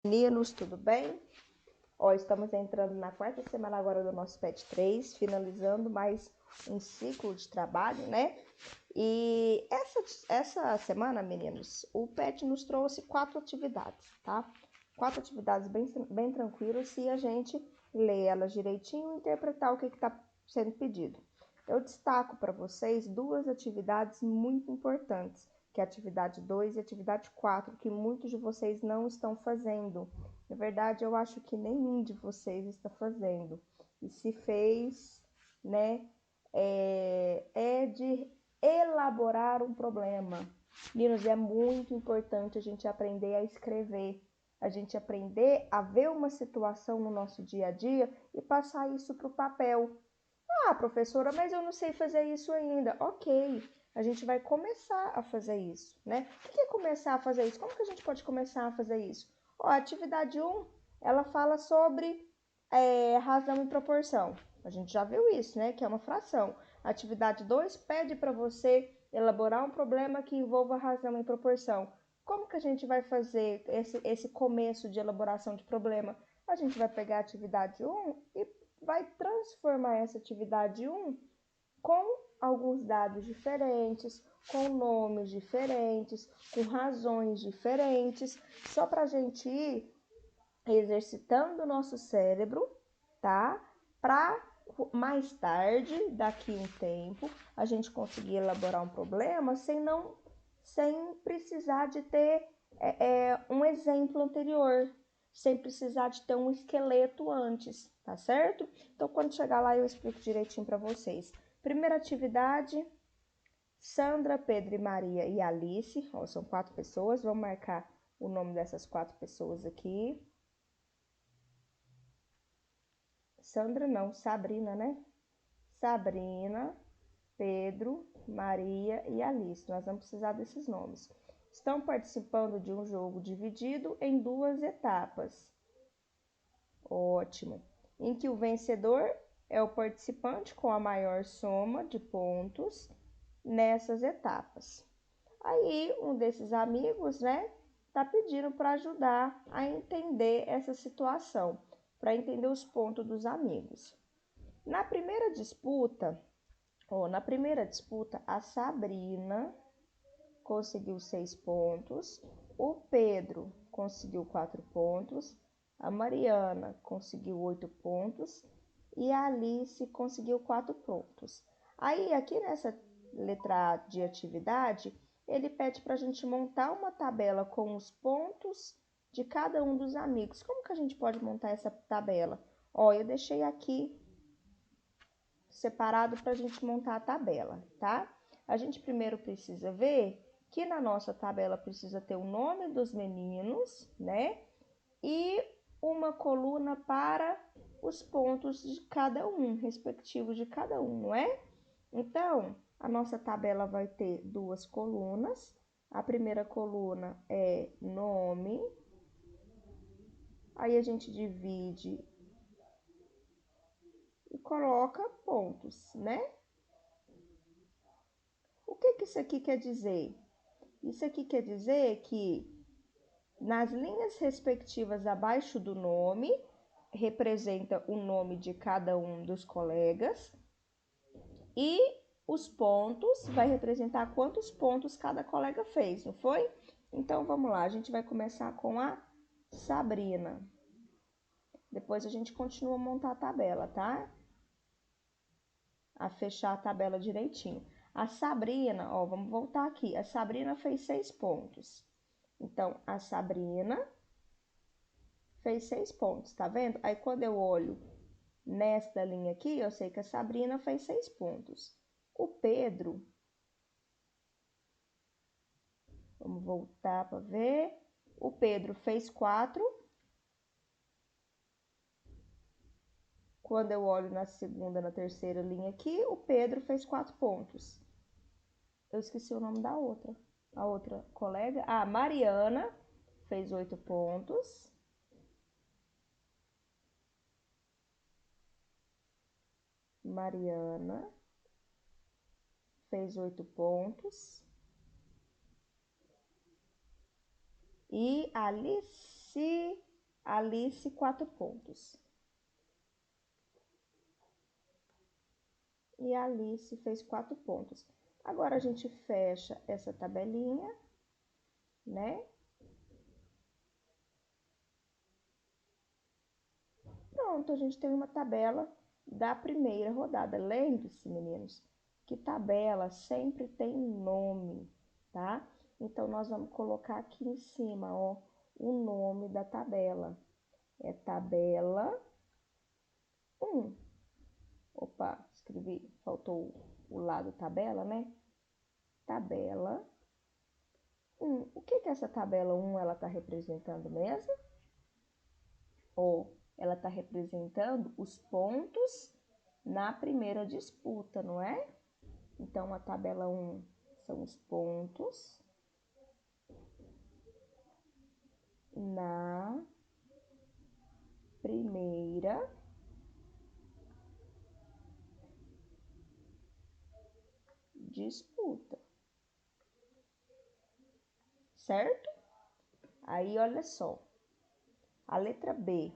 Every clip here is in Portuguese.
Meninos, tudo bem? Estamos entrando na quarta semana agora do nosso PET 3, finalizando mais um ciclo de trabalho, né? E essa semana, meninos, o PET nos trouxe 4 atividades, tá? 4 atividades bem tranquilas se a gente ler elas direitinho e interpretar o que está sendo pedido. Eu destaco para vocês 2 atividades muito importantes, que é a atividade 2 e a atividade 4, que muitos de vocês não estão fazendo. Na verdade, eu acho que nenhum de vocês está fazendo. E se fez, né, é de elaborar um problema. Meninos, é muito importante a gente aprender a escrever, a gente aprender a ver uma situação no nosso dia a dia e passar isso para o papel. Ah, professora, mas eu não sei fazer isso ainda. Ok, a gente vai começar a fazer isso, né? O que é começar a fazer isso? Como que a gente pode começar a fazer isso? A atividade 1, ela fala sobre razão e proporção. A gente já viu isso, né? Que é uma fração. A atividade 2 pede para você elaborar um problema que envolva razão e proporção. Como que a gente vai fazer esse começo de elaboração de problema? A gente vai pegar a atividade 1 e vai transformar essa atividade 1 com alguns dados diferentes, com nomes diferentes, com razões diferentes, só para a gente ir exercitando o nosso cérebro, tá? Para mais tarde, daqui um tempo, a gente conseguir elaborar um problema sem precisar de ter um exemplo anterior, sem precisar de ter um esqueleto antes, tá certo? Então, quando chegar lá, eu explico direitinho para vocês. Primeira atividade, Sandra, Pedro e Maria e Alice, são 4 pessoas, vamos marcar o nome dessas 4 pessoas aqui. Sandra não, Sabrina, né? Sabrina, Pedro, Maria e Alice. Nós vamos precisar desses nomes. Estão participando de um jogo dividido em 2 etapas. Ótimo. Em que o vencedor é o participante com a maior soma de pontos nessas etapas. Aí, um desses amigos, né, tá pedindo para ajudar a entender essa situação, para entender os pontos dos amigos. Na primeira disputa, a Sabrina conseguiu 6 pontos, o Pedro conseguiu 4 pontos, a Mariana conseguiu 8 pontos e a Alice conseguiu 4 pontos. Aí, aqui nessa letra A de atividade, ele pede para a gente montar uma tabela com os pontos de cada um dos amigos. Como que a gente pode montar essa tabela? Eu deixei aqui separado para a gente montar a tabela, tá? A gente primeiro precisa ver que na nossa tabela precisa ter o nome dos meninos, né? E uma coluna para os pontos de cada um, respectivos de cada um, não é? Então, a nossa tabela vai ter 2 colunas. A primeira coluna é nome. Aí a gente divide e coloca pontos, né? O que isso aqui quer dizer? Isso aqui quer dizer que nas linhas respectivas abaixo do nome, representa o nome de cada um dos colegas e os pontos vai representar quantos pontos cada colega fez, não foi? Então, vamos lá, a gente vai começar com a Sabrina. Depois a gente continua a montar a tabela, tá? A fechar a tabela direitinho. A Sabrina, vamos voltar aqui. A Sabrina fez 6 pontos. Então, a Sabrina fez 6 pontos, tá vendo? Aí, quando eu olho nesta linha aqui, eu sei que a Sabrina fez 6 pontos. O Pedro, vamos voltar para ver. O Pedro fez 4. Quando eu olho na segunda, na terceira linha aqui, o Pedro fez 4 pontos. Eu esqueci o nome da outra. A outra colega, a Mariana, fez 8 pontos. Mariana fez 8 pontos. E Alice Alice, 4 pontos. E a Alice fez 4 pontos. Agora, a gente fecha essa tabelinha, né? Pronto, a gente tem uma tabela da primeira rodada. Lembre-se, meninos, que tabela sempre tem nome, tá? Então, nós vamos colocar aqui em cima, ó, o nome da tabela. É tabela 1. Opa, escrevi, faltou o lado tabela, né? Tabela 1. O que que essa tabela 1 ela está representando mesmo? Ou ela está representando os pontos na primeira disputa, não é? Então, a tabela 1 são os pontos na primeira disputa, certo? Aí, olha só, a letra B,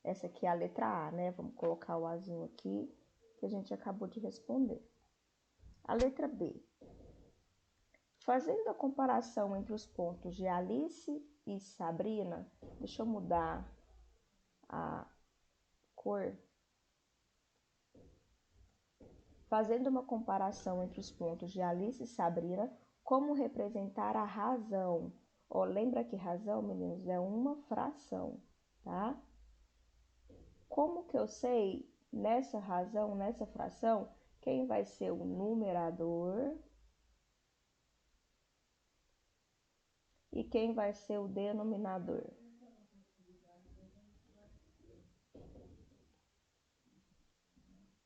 essa aqui é a letra A, né? Vamos colocar o Azinho aqui, que a gente acabou de responder. A letra B. Fazendo a comparação entre os pontos de Alice e Sabrina, deixa eu mudar a cor. Fazendo uma comparação entre os pontos de Alice e Sabrina, como representar a razão? Ó, lembra que razão, meninos, é uma fração, tá? Como que eu sei nessa razão, nessa fração, quem vai ser o numerador e quem vai ser o denominador?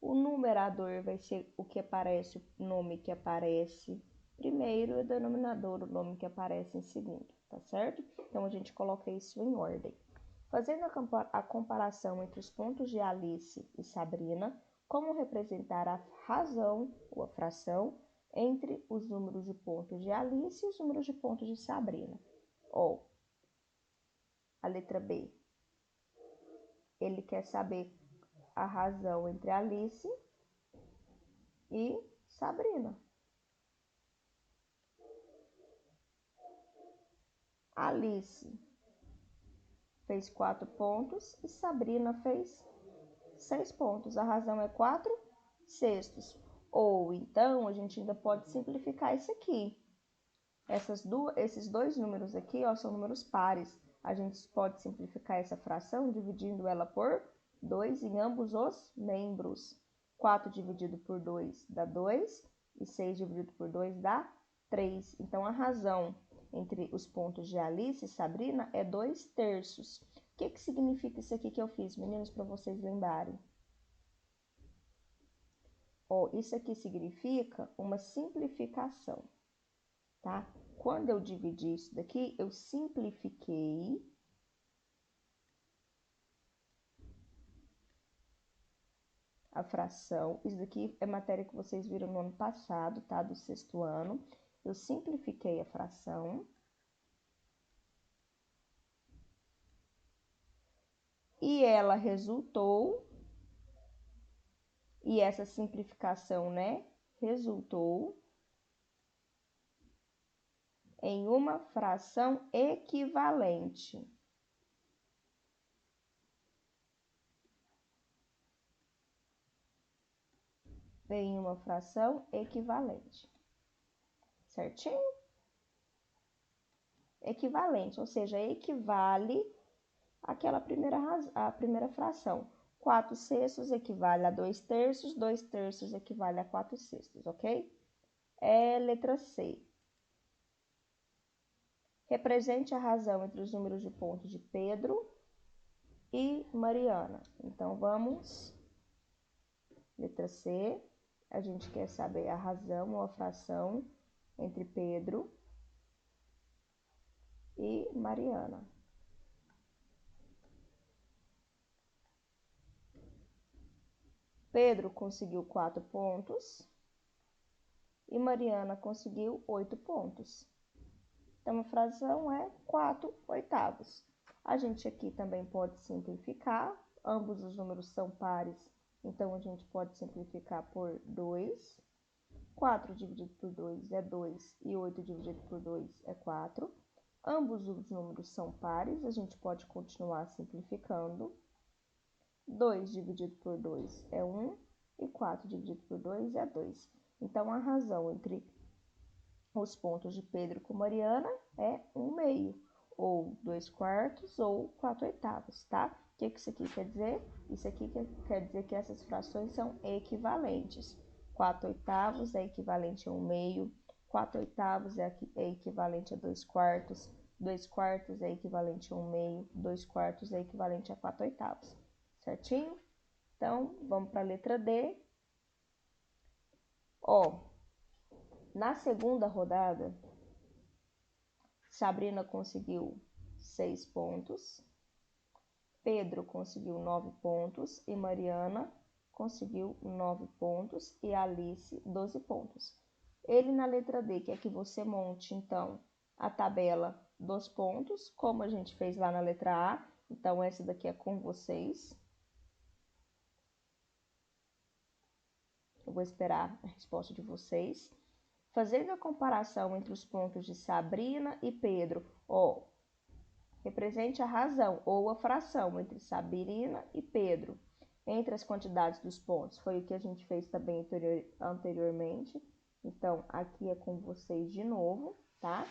O numerador vai ser o que aparece, o nome que aparece primeiro, e o denominador, o nome que aparece em segundo, tá certo? Então, a gente coloca isso em ordem. Fazendo a comparação entre os pontos de Alice e Sabrina, como representar a razão ou a fração entre os números de pontos de Alice e os números de pontos de Sabrina? Ó, a letra B. Ele quer saber a razão entre Alice e Sabrina. Alice fez 4 pontos e Sabrina fez 6 pontos. A razão é 4 sextos. Ou então, a gente ainda pode simplificar isso aqui. Esses dois números aqui, ó, são números pares. A gente pode simplificar essa fração dividindo ela por 2 em ambos os membros. 4 dividido por 2 dá 2 e 6 dividido por 2 dá 3. Então, a razão entre os pontos de Alice e Sabrina é 2 terços. O que significa isso aqui que eu fiz, meninos, para vocês lembrarem? Ó, isso aqui significa uma simplificação, tá? Quando eu dividi isso daqui, eu simplifiquei a fração. Isso daqui é matéria que vocês viram no ano passado, tá? Do 6º ano. Eu simplifiquei a fração. E ela resultou, e essa simplificação, né, resultou em uma fração equivalente. Em uma fração equivalente. Certinho? Equivalente, ou seja, equivale àquela a primeira fração. 4 sextos equivale a 2 terços, 2 terços equivale a 4 sextos, ok? É letra C. Represente a razão entre os números de pontos de Pedro e Mariana. Então, vamos. Letra C. A gente quer saber a razão ou a fração entre Pedro e Mariana. Pedro conseguiu 4 pontos e Mariana conseguiu 8 pontos. Então, a fração é 4 oitavos. A gente aqui também pode simplificar. Ambos os números são pares, então a gente pode simplificar por 2. 4 dividido por 2 é 2 e 8 dividido por 2 é 4. Ambos os números são pares, a gente pode continuar simplificando. 2 dividido por 2 é 1 e 4 dividido por 2 é 2. Então, a razão entre os pontos de Pedro com Mariana é 1/2, ou 2/4, ou 4/8, tá? O que isso aqui quer dizer? Isso aqui quer dizer que essas frações são equivalentes. 4/8 é equivalente a 1/2, 4/8 é equivalente a 2/4, 2/4 é equivalente a 1/2, 2/4 é equivalente a 4/8. Certinho? Então, vamos para a letra D. Ó, na segunda rodada, Sabrina conseguiu 6 pontos, Pedro conseguiu 9 pontos e Mariana conseguiu 9 pontos e Alice 12 pontos. Ele na letra D quer que você monte, então, a tabela dos pontos, como a gente fez lá na letra A. Então, essa daqui é com vocês. Eu vou esperar a resposta de vocês. Fazendo a comparação entre os pontos de Sabrina e Pedro, ó, represente a razão ou a fração entre Sabrina e Pedro entre as quantidades dos pontos. Foi o que a gente fez também anteriormente. Então, aqui é com vocês de novo, tá?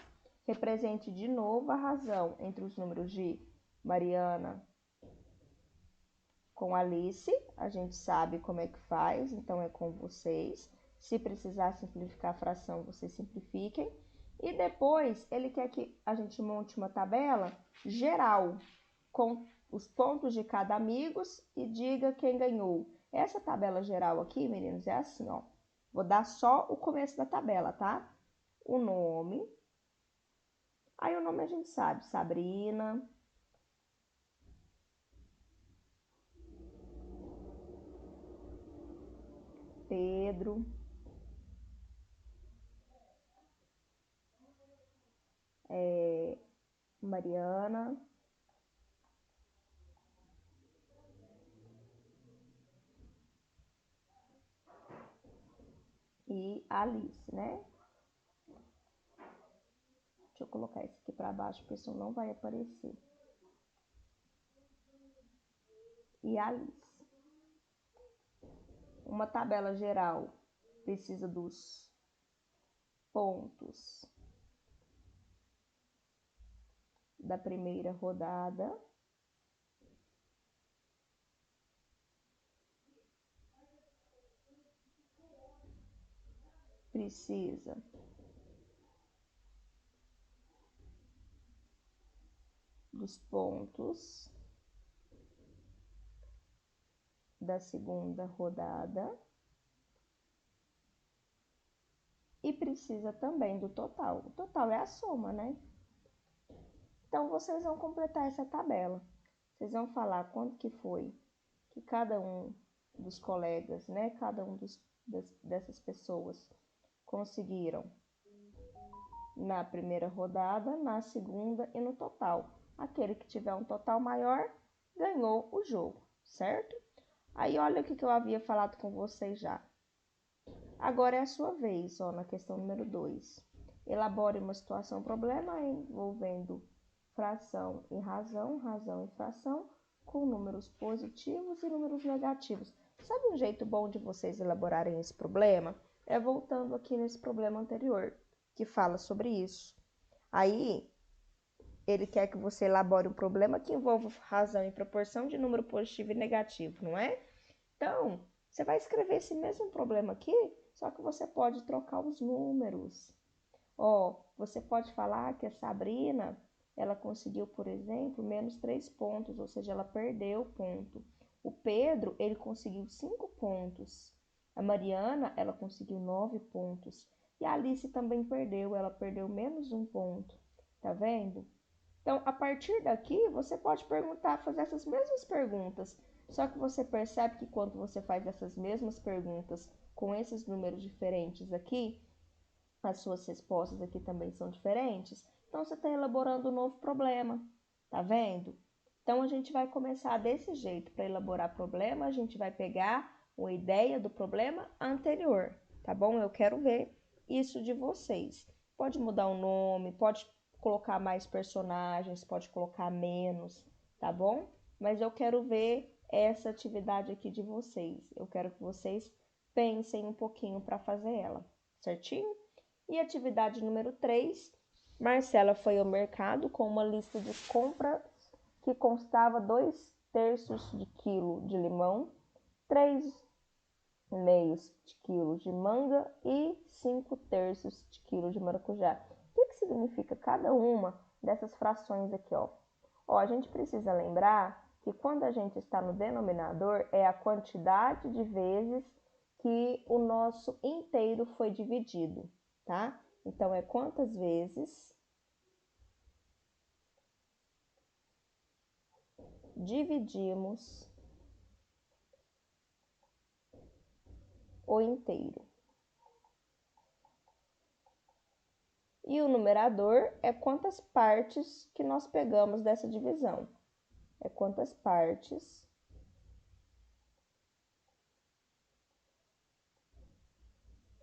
Represente de novo a razão entre os números de Mariana com Alice. A gente sabe como é que faz, então é com vocês. Se precisar simplificar a fração, vocês simplifiquem. E depois, ele quer que a gente monte uma tabela geral com os pontos de cada amigos e diga quem ganhou. Essa tabela geral aqui, meninos, é assim, ó. Vou dar só o começo da tabela, tá? O nome. Aí o nome a gente sabe, Sabrina. Pedro. Mariana. E Alice, né? Deixa eu colocar esse aqui para baixo, porque senão não vai aparecer. E Alice. Uma tabela geral precisa dos pontos da primeira rodada. Precisa dos pontos da segunda rodada e precisa também do total. O total é a soma, né? Então, vocês vão completar essa tabela. Vocês vão falar quanto que foi que cada um dos colegas, né? Cada um dessas pessoas conseguiram na primeira rodada, na segunda e no total. Aquele que tiver um total maior ganhou o jogo, certo? Aí olha o que eu havia falado com vocês já. Agora é a sua vez, ó, na questão número 2. Elabore uma situação problema envolvendo fração e razão, razão e fração, com números positivos e números negativos. Sabe um jeito bom de vocês elaborarem esse problema? É voltando aqui nesse problema anterior, que fala sobre isso. Aí, ele quer que você elabore um problema que envolva razão e proporção de número positivo e negativo, não é? Então, você vai escrever esse mesmo problema aqui, só que você pode trocar os números. Ó, você pode falar que a Sabrina, ela conseguiu, por exemplo, menos 3 pontos, ou seja, ela perdeu ponto. O Pedro, ele conseguiu 5 pontos. A Mariana, ela conseguiu 9 pontos. E a Alice também perdeu, ela perdeu menos 1 ponto. Tá vendo? Então, a partir daqui, você pode perguntar, fazer essas mesmas perguntas. Só que você percebe que quando você faz essas mesmas perguntas com esses números diferentes aqui, as suas respostas aqui também são diferentes. Então, você está elaborando um novo problema. Tá vendo? Então, a gente vai começar desse jeito. Para elaborar problema, a gente vai pegar uma ideia do problema anterior, tá bom? Eu quero ver isso de vocês. Pode mudar o nome, pode colocar mais personagens, pode colocar menos, tá bom? Mas eu quero ver essa atividade aqui de vocês. Eu quero que vocês pensem um pouquinho para fazer ela, certinho? E atividade número 3, Marcela foi ao mercado com uma lista de compras que constava 2/3 de quilo de limão, 3/2 de quilo de manga e 5/3 de quilo de maracujá. O que significa cada uma dessas frações aqui, ó? Ó, a gente precisa lembrar que quando a gente está no denominador, é a quantidade de vezes que o nosso inteiro foi dividido, tá? Então, é quantas vezes dividimos o inteiro. E o numerador é quantas partes que nós pegamos dessa divisão. É quantas partes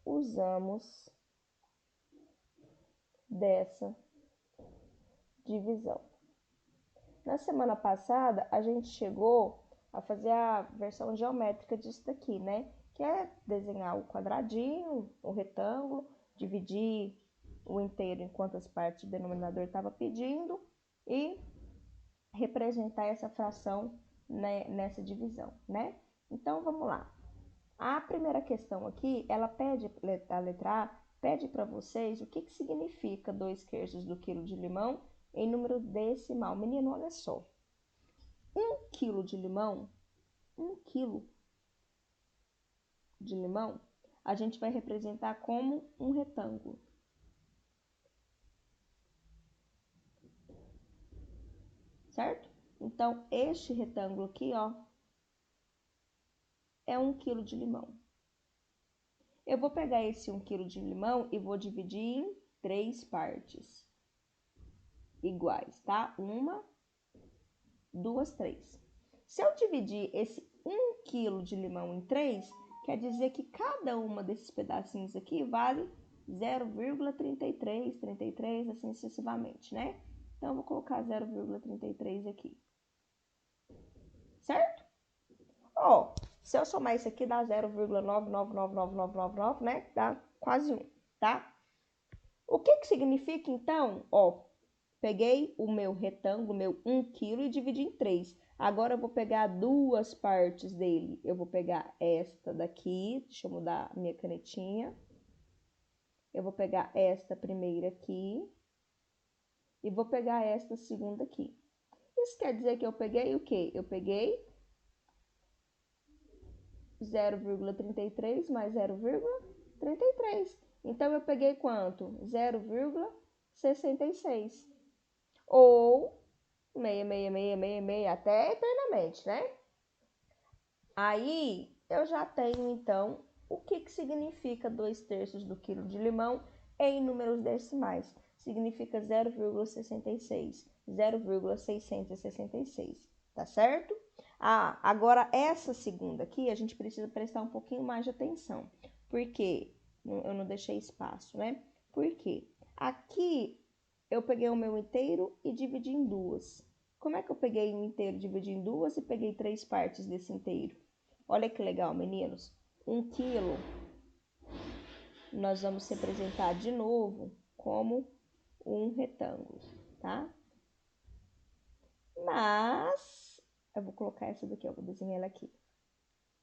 usamos dessa divisão. Na semana passada, a gente chegou a fazer a versão geométrica disso daqui, né? Que é desenhar o quadradinho, o retângulo, dividir o inteiro em quantas partes o denominador estava pedindo e representar essa fração, né, nessa divisão, né? Então, vamos lá. A primeira questão aqui, ela pede, a letra A, pede para vocês o que significa 2/3 do quilo de limão em número decimal. Menino, olha só. 1 quilo de limão, 1 quilo de limão, a gente vai representar como um retângulo. Certo? Então, este retângulo aqui, ó, é 1 quilo de limão. Eu vou pegar esse 1 quilo de limão e vou dividir em 3 partes iguais, tá? 1, 2, 3. Se eu dividir esse 1 quilo de limão em 3, quer dizer que cada uma desses pedacinhos aqui vale 0,33, 33, assim sucessivamente, né? Então, eu vou colocar 0,33 aqui. Certo? Ó, se eu somar isso aqui, dá 0,999999, né? Dá quase 1, tá? O que significa, então? Ó, peguei o meu retângulo, meu 1 quilo, e dividi em 3. Agora, eu vou pegar duas partes dele. Eu vou pegar esta daqui, deixa eu mudar a minha canetinha. Eu vou pegar esta primeira aqui e vou pegar esta segunda aqui. Isso quer dizer que eu peguei o quê? Eu peguei 0,33 mais 0,33. Então, eu peguei quanto? 0,66. Ou 66666 até eternamente, né? Aí, eu já tenho, então, o que significa 2/3 do quilo de limão em números decimais. Significa 0,66, 0,666, tá certo? Ah, agora essa segunda aqui, a gente precisa prestar um pouquinho mais de atenção, porque eu não deixei espaço, né? Por quê? Aqui, eu peguei o meu inteiro e dividi em duas. Como é que eu peguei o inteiro, dividi em duas e peguei 3 partes desse inteiro? Olha que legal, meninos. 1 quilo, nós vamos representar de novo como um retângulo, tá? Mas, eu vou colocar essa daqui, eu vou desenhar ela aqui.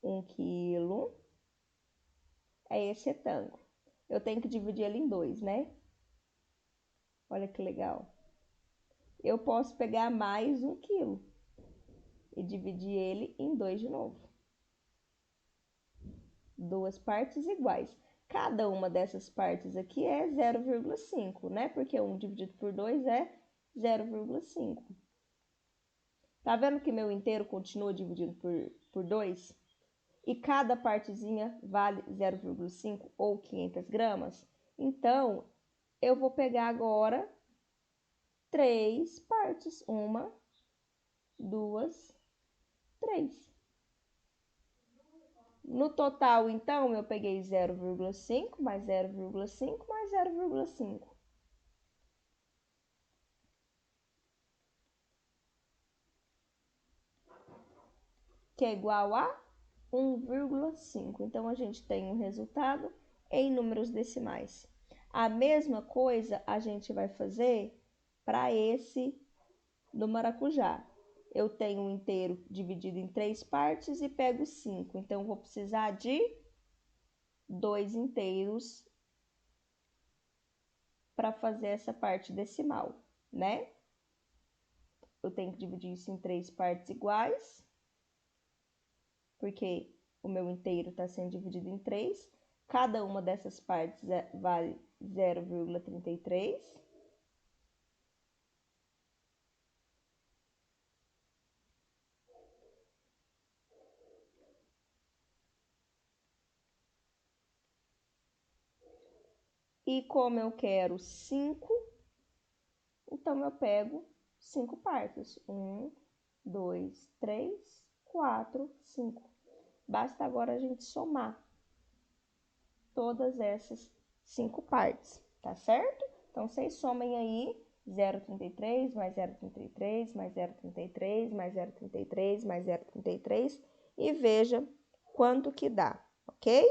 1 quilo é esse retângulo. Eu tenho que dividir ele em 2, né? Olha que legal. Eu posso pegar mais 1 quilo e dividir ele em 2 de novo. Duas partes iguais. Cada uma dessas partes aqui é 0,5, né? Porque 1 dividido por 2 é 0,5. Tá vendo que meu inteiro continua dividido por 2? E cada partezinha vale 0,5 ou 500 gramas? Então, eu vou pegar agora 3 partes. 1, 2, 3. No total, então, eu peguei 0,5 mais 0,5 mais 0,5. Que é igual a 1,5. Então, a gente tem um resultado em números decimais. A mesma coisa a gente vai fazer para esse do maracujá. Eu tenho um inteiro dividido em 3 partes e pego 5. Então, vou precisar de 2 inteiros para fazer essa parte decimal, né? Eu tenho que dividir isso em 3 partes iguais, porque o meu inteiro está sendo dividido em 3. Cada uma dessas partes vale 0,33. E como eu quero 5, então eu pego 5 partes. 1, 2, 3, 4, 5. Basta agora a gente somar todas essas 5 partes, tá certo? Então, vocês somem aí 0,33 mais 0,33 mais 0,33 mais 0,33 mais 0,33 e veja quanto que dá, ok?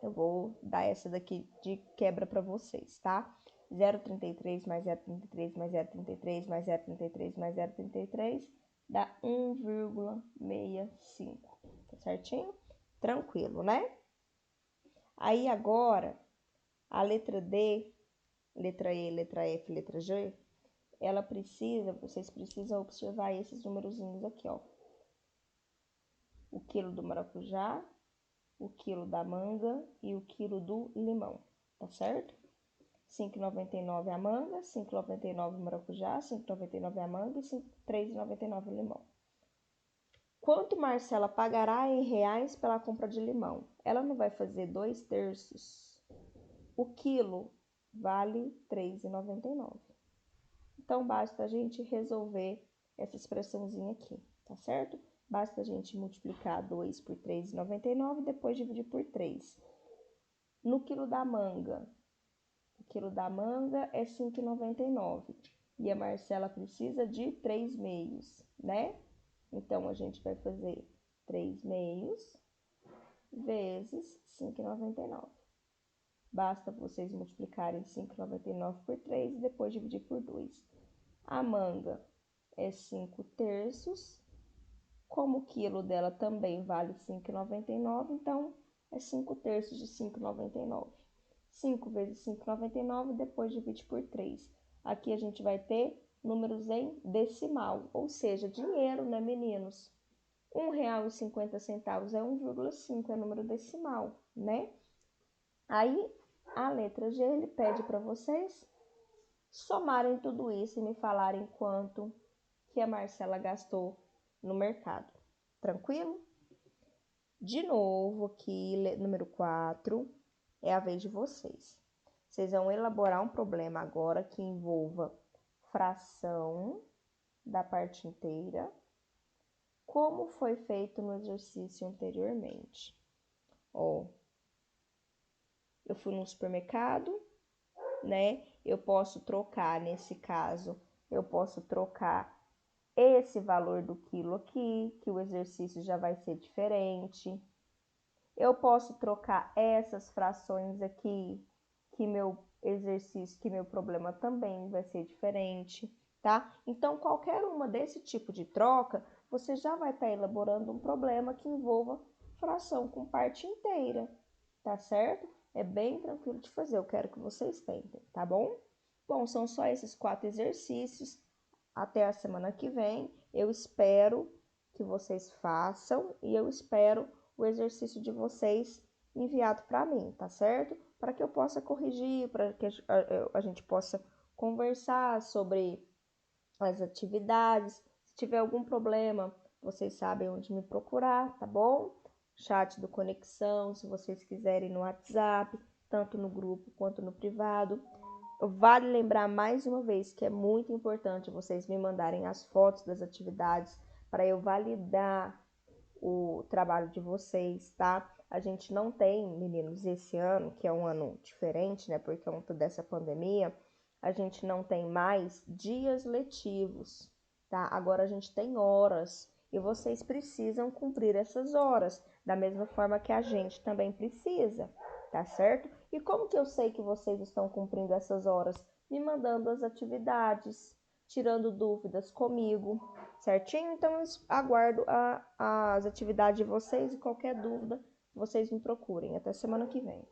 Eu vou dar essa daqui de quebra para vocês, tá? 0,33 mais 0,33 mais 0,33 mais 0,33 mais 0,33 dá 1,65, tá certinho? Tranquilo, né? Aí agora, a letra D, letra E, letra F, letra G, vocês precisam observar esses numerozinhos aqui, ó. O quilo do maracujá, o quilo da manga e o quilo do limão, tá certo? 5,99 a manga, 5,99 o maracujá, 5,99 a manga e 3,99 o limão. Quanto Marcela pagará em reais pela compra de limão? Ela não vai fazer 2/3. O quilo vale R$ 3,99. Então, basta a gente resolver essa expressãozinha aqui, tá certo? Basta a gente multiplicar 2 por R$ 3,99 e depois dividir por 3. No quilo da manga, o quilo da manga é R$ 5,99 e a Marcela precisa de 3 meios, né? Então, a gente vai fazer 3 meios vezes 5,99. Basta vocês multiplicarem 5,99 por 3 e depois dividir por 2. A manga é 5/3. Como o quilo dela também vale 5,99, então é 5/3 de 5,99. 5 vezes 5,99, depois divide por 3. Aqui a gente vai ter números em decimal, ou seja, dinheiro, né, meninos? R$ 1,50 é 1,5, é número decimal, né? Aí, a letra G, ele pede para vocês somarem tudo isso e me falarem quanto que a Marcela gastou no mercado. Tranquilo? De novo, aqui, número 4, é a vez de vocês. Vocês vão elaborar um problema agora que envolva fração da parte inteira, como foi feito no exercício anteriormente. Ó, eu fui no supermercado, né? Eu posso trocar, nesse caso, eu posso trocar esse valor do quilo aqui, que o exercício já vai ser diferente. Eu posso trocar essas frações aqui, que meu exercício, que meu problema também vai ser diferente, tá? Então, qualquer uma desse tipo de troca, você já vai estar elaborando um problema que envolva fração com parte inteira, tá certo? É bem tranquilo de fazer, eu quero que vocês tentem, tá bom? Bom, são só esses 4 exercícios. Até a semana que vem, eu espero que vocês façam e eu espero o exercício de vocês enviado para mim, tá certo? Para que eu possa corrigir, para que a gente possa conversar sobre as atividades. Se tiver algum problema, vocês sabem onde me procurar, tá bom? Chat do Conexão, se vocês quiserem no WhatsApp, tanto no grupo quanto no privado. Vale lembrar mais uma vez que é muito importante vocês me mandarem as fotos das atividades para eu validar o trabalho de vocês, tá? A gente não tem, meninos, esse ano, que é um ano diferente, né, por conta dessa pandemia, a gente não tem mais dias letivos, tá? Agora a gente tem horas e vocês precisam cumprir essas horas, da mesma forma que a gente também precisa, tá certo? E como que eu sei que vocês estão cumprindo essas horas? Me mandando as atividades, tirando dúvidas comigo, certinho? Então eu aguardo as atividades de vocês e qualquer dúvida vocês me procurem. Até semana que vem.